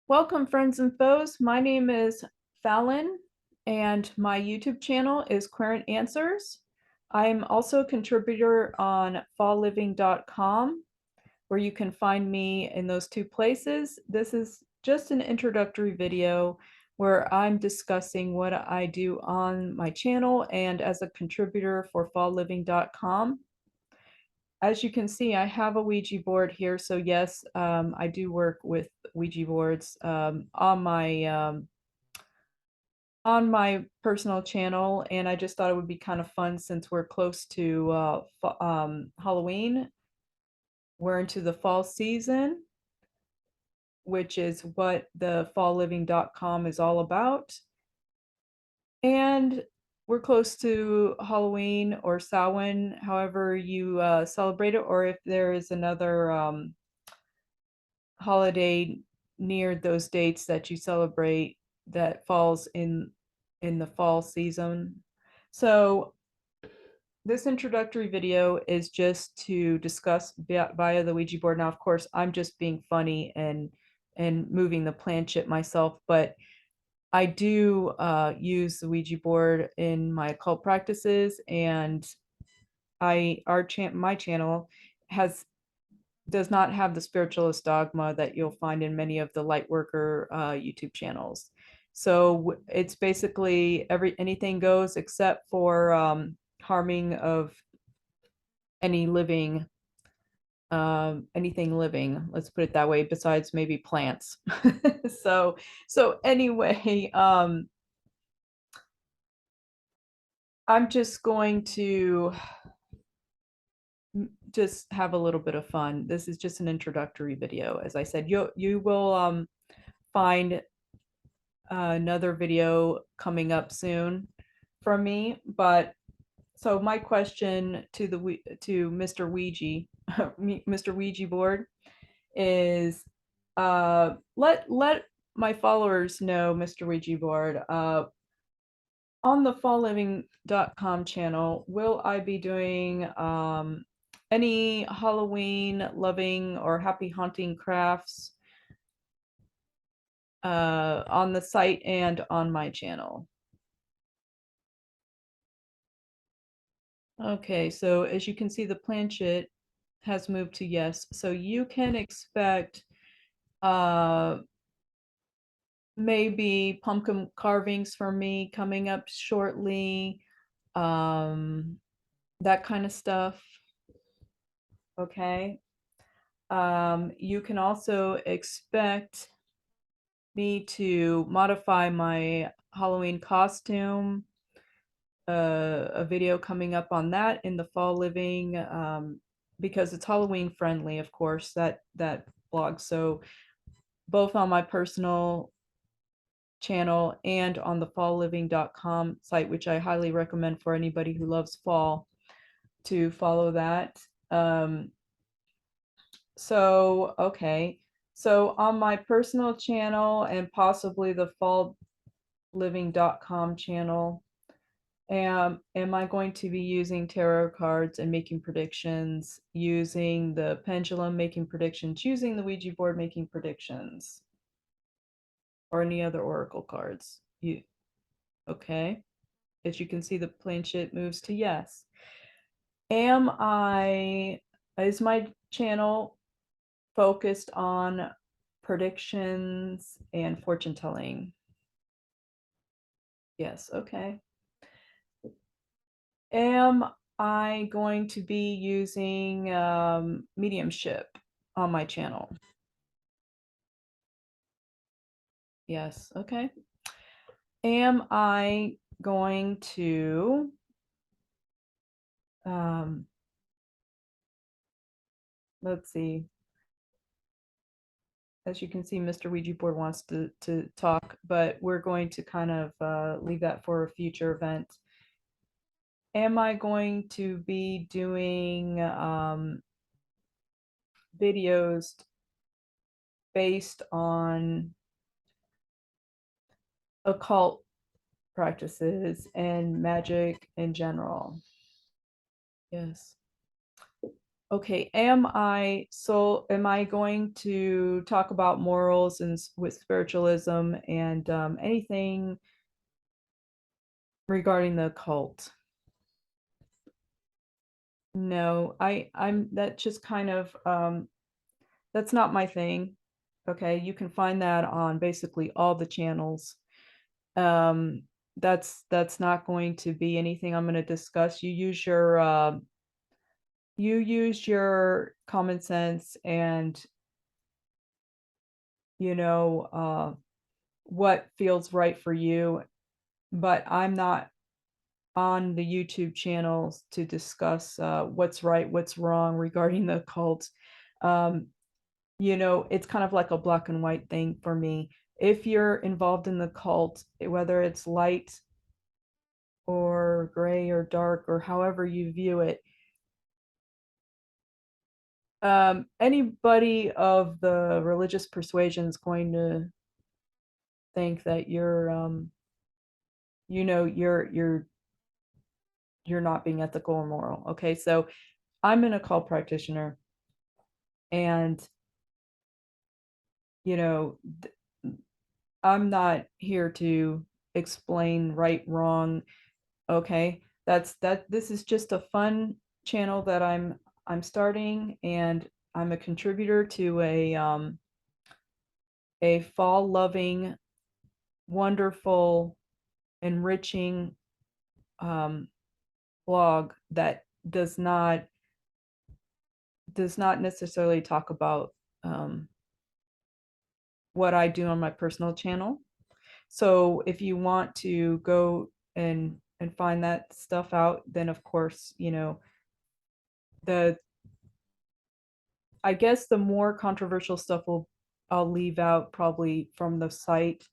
Welcome, friends and foes. My name is Fallon, and my YouTube channel is Querent Answers. I'm also a contributor on fallliving.com, where you can find me in those two places. This is just an introductory video where I'm discussing what I do on my channel and as a contributor for fallliving.com. As you can see, I have a Ouija board here. So yes, I do work with Ouija boards on my personal channel, and I just thought it would be kind of fun since we're close to Halloween. We're into the fall season, which is what the fallliving.com is all about. And we're close to Halloween or Samhain, however you celebrate it, or if there is another holiday near those dates that you celebrate that falls in the fall season. So this introductory video is just to discuss via the Ouija board. Now, of course, I'm just being funny and moving the planchette myself, but I do use the Ouija board in my occult practices, and my channel has does not have the spiritualist dogma that you'll find in many of the lightworker YouTube channels. So it's basically anything goes except for harming of any living anything living, let's put it that way, besides maybe plants. So anyway, I'm just going to just have a little bit of fun. This is just an introductory video. As I said, you will find another video coming up soon from me. But so my question to Mr. Ouija, Mr. Ouija board, is let my followers know, Mr. Ouija board, on the fallliving.com channel, will I be doing any Halloween loving or happy haunting crafts on the site and on my channel? Okay, so as you can see, the planchette has moved to yes. So you can expect maybe pumpkin carvings from me coming up shortly, that kind of stuff. Okay. You can also expect me to modify my Halloween costume, a video coming up on that in the fall living, because it's Halloween friendly, of course, that blog. So both on my personal channel and on the fallliving.com site, which I highly recommend for anybody who loves fall to follow that. So, okay. So on my personal channel and possibly the fallliving.com channel, am I going to be using tarot cards and making predictions, using the pendulum making predictions, using the Ouija board making predictions, or any other oracle cards? Okay. As you can see, the planchette moves to yes. Is my channel focused on predictions and fortune telling? Yes, okay. Am I going to be using mediumship on my channel? Yes, okay. Am I going to let's see. As you can see, Mr. Ouija board wants to talk, but we're going to kind of leave that for a future event. Am I going to be doing videos based on occult practices and magic in general? Yes. Okay, am I going to talk about morals and with spiritualism and anything regarding the occult? No, I'm that just kind of that's not my thing. Okay, you can find that on basically all the channels. Um, that's not going to be anything I'm going to discuss. You use your common sense and you know what feels right for you. But I'm not on the YouTube channels to discuss what's right, what's wrong regarding the occult. Um, it's kind of like a black and white thing for me. If you're involved in the cult, whether it's light or gray or dark or however you view it, anybody of the religious persuasion is going to think that you know, you're not being ethical or moral. Okay, so I'm an occult practitioner, and you know, I'm not here to explain right, wrong. Okay, this is just a fun channel that I'm starting, and I'm a contributor to a fall loving, wonderful, enriching um, blog that does not necessarily talk about um, what I do on my personal channel. So if you want to go and find that stuff out, then of course, the I guess the more controversial stuff will I'll leave out probably from the site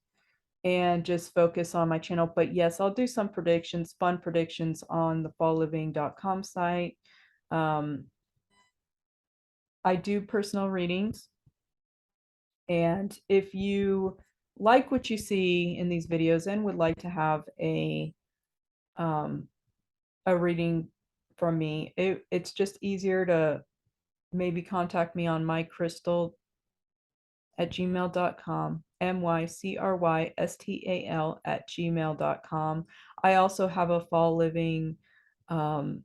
and just focus on my channel. But yes, I'll do some predictions, fun predictions on the fallliving.com site. Um, I do personal readings, and if you like what you see in these videos and would like to have um, a reading from me, it's just easier to maybe contact me on mycrystal@gmail.com, mycrystal@gmail.com. I also have a fall living um,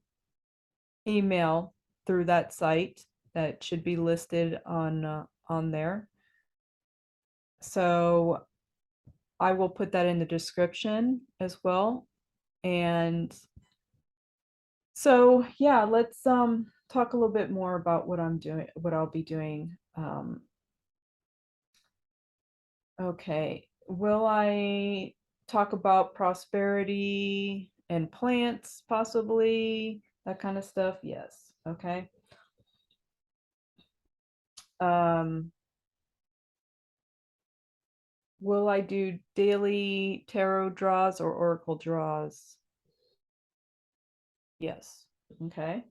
email through that site that should be listed on there. So I will put that in the description as well. And so yeah, let's talk a little bit more about what I'll be doing. Okay. Will I talk about prosperity and plants, possibly? That kind of stuff? Yes. Okay. Um, will I do daily tarot draws or oracle draws? Yes. Okay.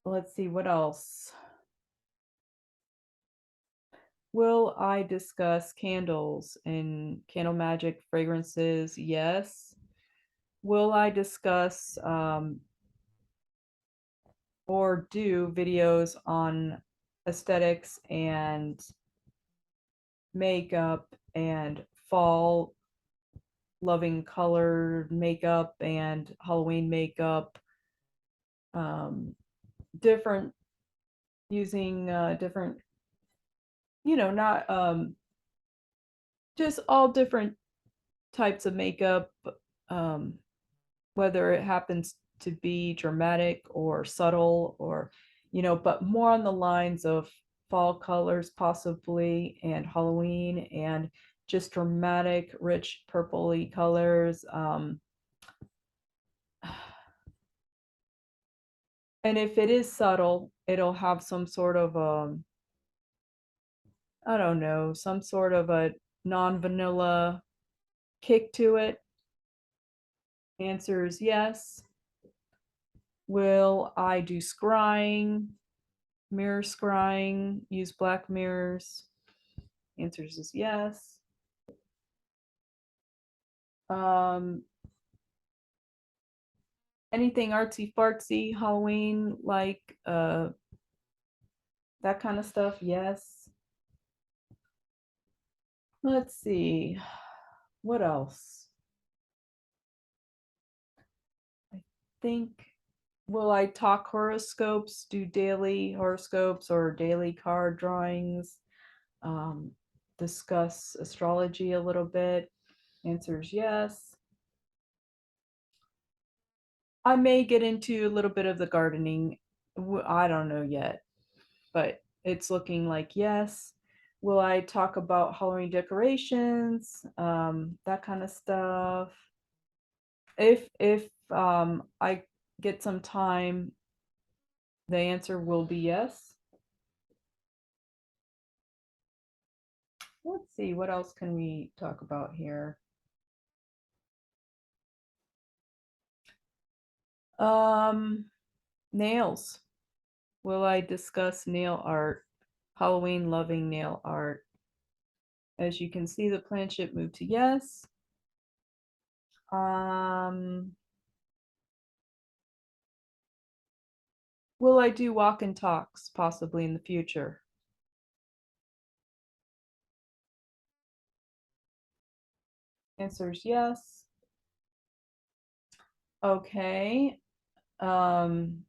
Let's see what else. Will I discuss candles and candle magic fragrances? Yes. Will I discuss or do videos on aesthetics and makeup and fall loving colored makeup and Halloween makeup, um, different using different, not just all different types of makeup, um, whether it happens to be dramatic or subtle or, but more on the lines of fall colors possibly and Halloween and just dramatic, rich purpley colors. And if it is subtle, it'll have some sort of I don't know, some sort of a non-vanilla kick to it. Answer is yes. Will I do scrying, mirror scrying, use black mirrors? Answers is yes. Um, Anything artsy fartsy, Halloween, like that kind of stuff, yes. Let's see. What else? I think, will I talk horoscopes, do daily horoscopes or daily card drawings, um, discuss astrology a little bit? Answer is yes. I may get into a little bit of the gardening. I don't know yet, but it's looking like yes. Will I talk about Halloween decorations, that kind of stuff? If I get some time, the answer will be yes. Let's see, what else can we talk about here? Um, Nails. Will I discuss nail art? Halloween loving nail art. As you can see, the planchette moved to yes. Um, will I do walk and talks possibly in the future? Answer is yes. Okay. Um,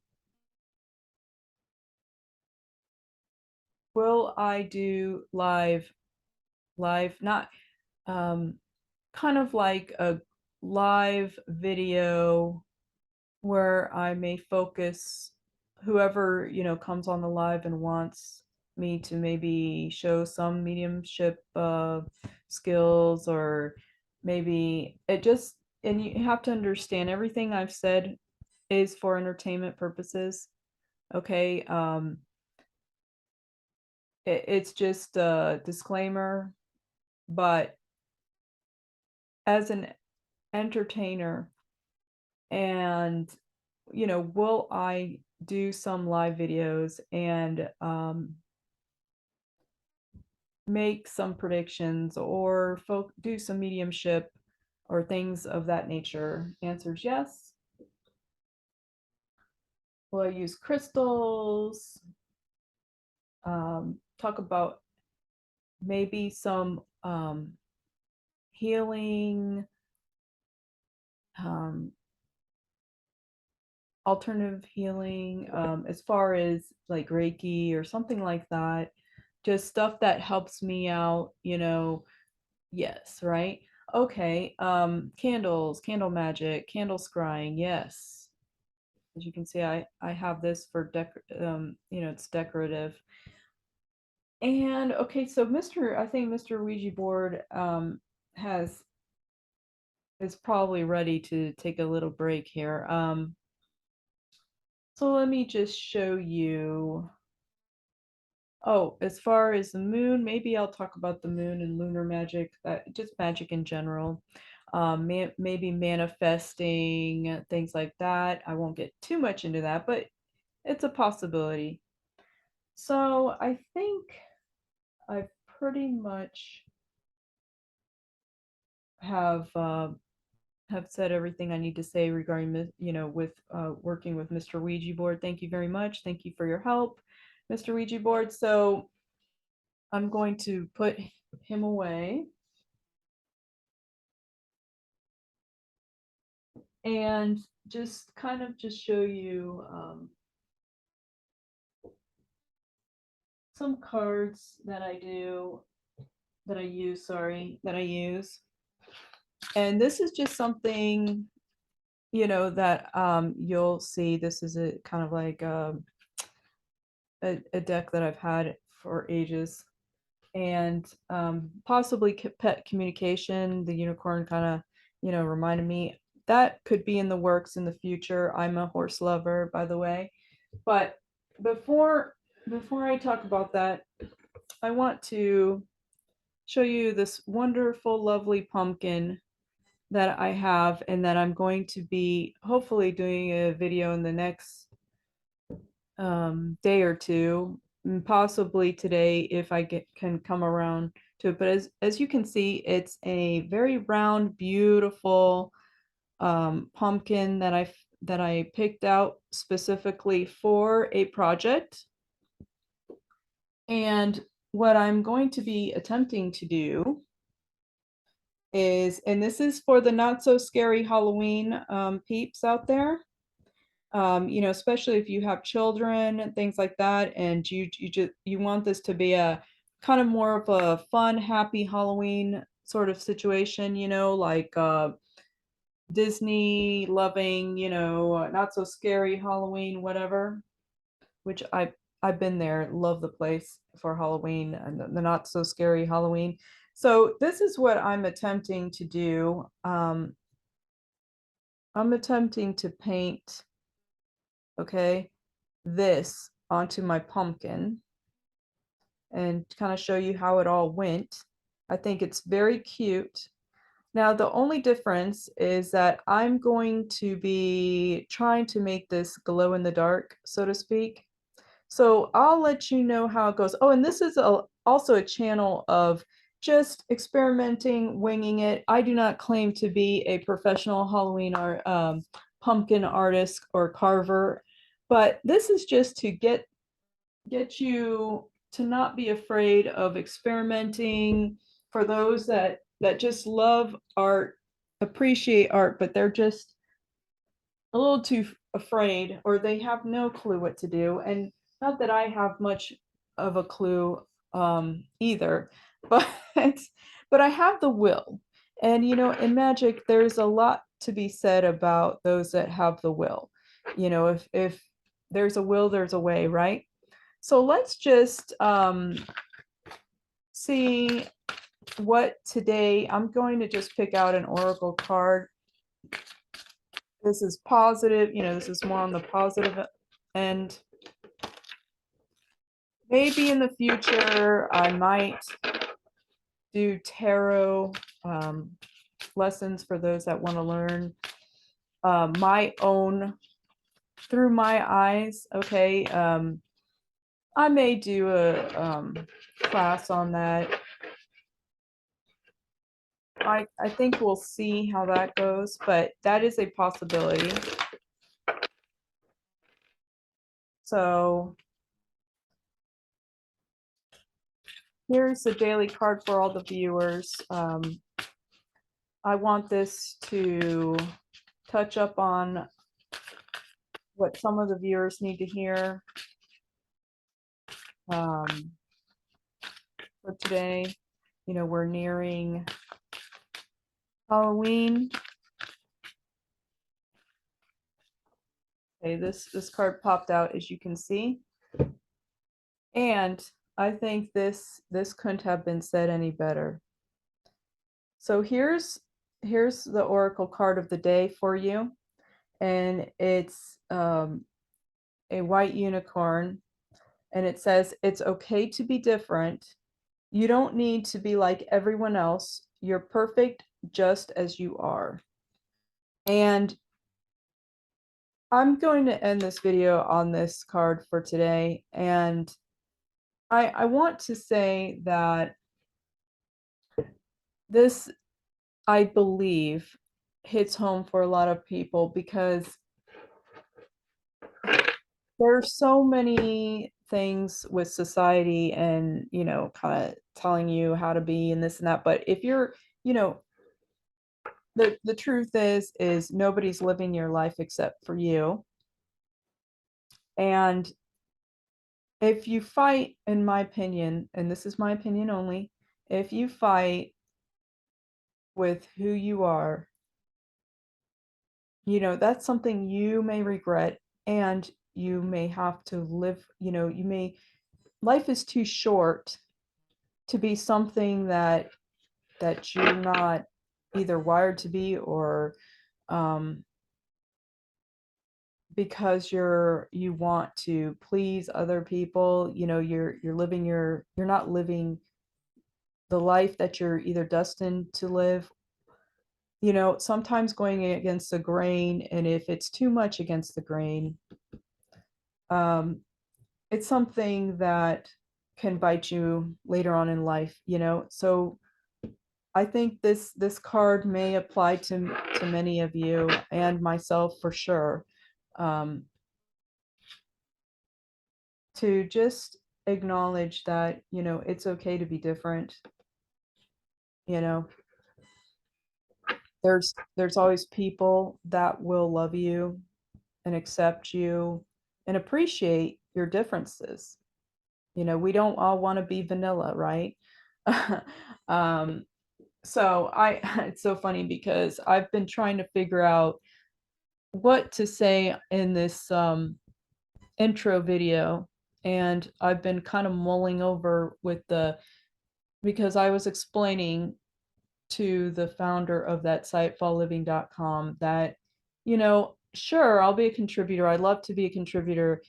will I do live, not um, kind of like a live video where I may focus whoever, comes on the live and wants me to maybe show some mediumship skills, or maybe it just, and you have to understand everything I've said is for entertainment purposes. Okay. It's just a disclaimer, but as an entertainer, and will I do some live videos and make some predictions or do some mediumship or things of that nature? Answers yes. Will I use crystals? Talk about maybe some healing, um, alternative healing, as far as like Reiki or something like that. Just stuff that helps me out, yes, right? Okay. Candles, candle magic, candle scrying, yes. As you can see, I have this for it's decorative. And okay, so I think Mr. Ouija board has is probably ready to take a little break here. So let me just show you. Oh, as far as the moon, maybe I'll talk about the moon and lunar magic, just magic in general. Maybe manifesting, things like that. I won't get too much into that, but it's a possibility. So I think I pretty much have have said everything I need to say regarding, with working with Mr. Ouija board. Thank you very much. Thank you for your help, Mr. Ouija board. So I'm going to put him away and just kind of just show you some cards that I use, sorry, that I use. And this is just something, that you'll see. This is a kind of like a deck that I've had for ages. And possibly pet communication, the unicorn kind of, reminded me that could be in the works in the future. I'm a horse lover, by the way. But before before I talk about that, I want to show you this wonderful, lovely pumpkin that I have, and that I'm going to be hopefully doing a video in the next day or two, possibly today if I can come around to it. But as you can see, it's a very round, beautiful pumpkin that I picked out specifically for a project. And what I'm going to be attempting to do is, and this is for the not so scary Halloween peeps out there, you know, especially if you have children and things like that, and you want this to be a kind of more of a fun, happy Halloween sort of situation, you know, like Disney loving, you know, not so scary Halloween, whatever, which I've been there, love the place for Halloween and the not so scary Halloween. So this is what I'm attempting to do. I'm attempting to paint, okay, this onto my pumpkin and kind of show you how it all went. I think it's very cute. Now, the only difference is that I'm going to be trying to make this glow in the dark, so to speak. So I'll let you know how it goes. Oh, and this is also a channel of just experimenting, winging it. I do not claim to be a professional Halloween or pumpkin artist or carver, but this is just to get you to not be afraid of experimenting. For those that just love art, appreciate art, but they're just a little too afraid, or they have no clue what to do. And not that I have much of a clue either, but but I have the will. And you know, in magic, there's a lot to be said about those that have the will. You know, if there's a will, there's a way, right? So let's just see what today. I'm going to just pick out an oracle card. This is positive, you know, this is more on the positive end. Maybe in the future, I might do tarot lessons for those that want to learn my own through my eyes. Okay. I may do a class on that. I think we'll see how that goes, but that is a possibility. So here's the daily card for all the viewers. I want this to touch up on what some of the viewers need to hear for today. You know, we're nearing Halloween. Okay, this card popped out, as you can see. And I think this couldn't have been said any better. So here's the oracle card of the day for you, and it's a white unicorn, and it says, it's okay to be different. You don't need to be like everyone else. You're perfect just as you are. And I'm going to end this video on this card for today. And I want to say that this, I believe, hits home for a lot of people, because there are so many things with society and, you know, kind of telling you how to be and this and that. But if you're, you know, the truth is nobody's living your life except for you. And if you fight, in my opinion, and this is my opinion only, if you fight with who you are, you know, that's something you may regret, and you may have to live, you know, life is too short to be something that you're not either wired to be, or because you want to please other people. You know, you're not living the life that you're either destined to live. You know, sometimes going against the grain, and if it's too much against the grain, it's something that can bite you later on in life, you know. So I think this card may apply to many of you, and myself for sure. to just acknowledge that, it's okay to be different. You know, there's always people that will love you and accept you and appreciate your differences. We don't all want to be vanilla, right? um, so it's so funny because I've been trying to figure out what to say in this intro video, and I've been kind of mulling over because I was explaining to the founder of that site, fallliving.com, that, sure, I'll be a contributor. I'd love to be a contributor,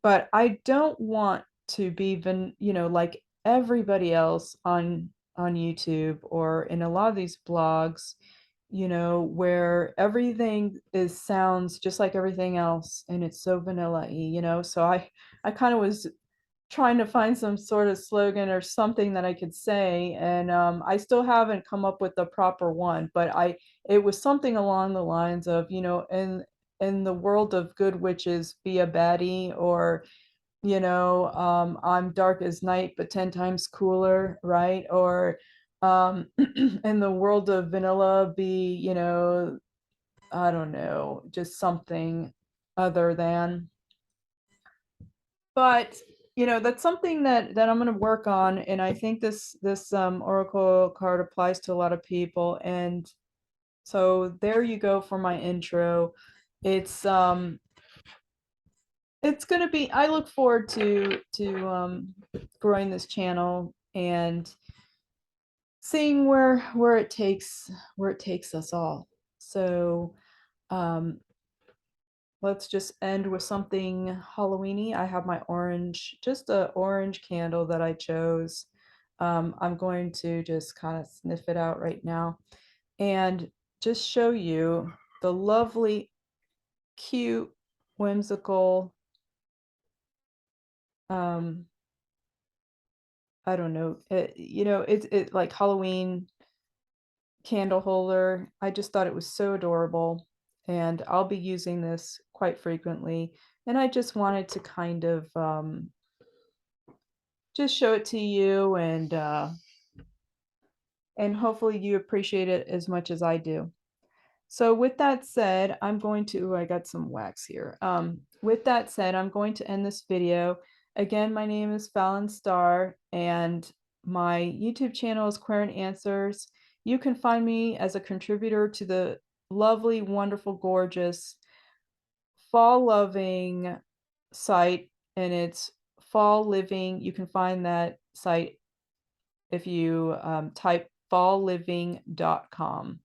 but I don't want to be like everybody else on YouTube or in a lot of these blogs, where everything sounds just like everything else and it's so vanilla-y, So I kind of was trying to find some sort of slogan or something that I could say, and I still haven't come up with the proper one, but it was something along the lines of, in the world of good witches, be a baddie, or I'm dark as night but 10 times cooler, right? Or in the world of vanilla, be, I don't know, just something other than. But that's something that I'm going to work on, and I think this oracle card applies to a lot of people. And so there you go for my intro. It's going to be, I look forward to growing this channel and seeing where it takes us all. So let's just end with something Halloweeny. I have my just a orange candle that I chose. I'm going to just kind of sniff it out right now and just show you the lovely, cute, whimsical, I don't know, it's like Halloween candle holder. I just thought it was so adorable, and I'll be using this quite frequently. And I just wanted to kind of just show it to you, and hopefully you appreciate it as much as I do. So with that said, I got some wax here. With that said, I'm going to end this video. Again, my name is Fallon Starr, and my YouTube channel is Querent Answers. You can find me as a contributor to the lovely, wonderful, gorgeous, fall-loving site, and it's Fall Living. You can find that site if you type fallliving.com.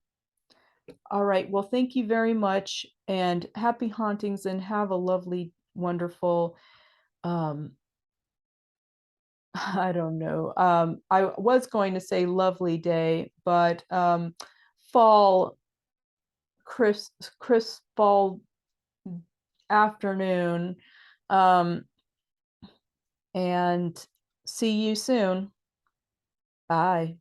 All right. Well, thank you very much, and happy hauntings, and have a lovely, wonderful, um, I don't know. I was going to say lovely day, but fall, crisp fall afternoon. Um, and see you soon. Bye.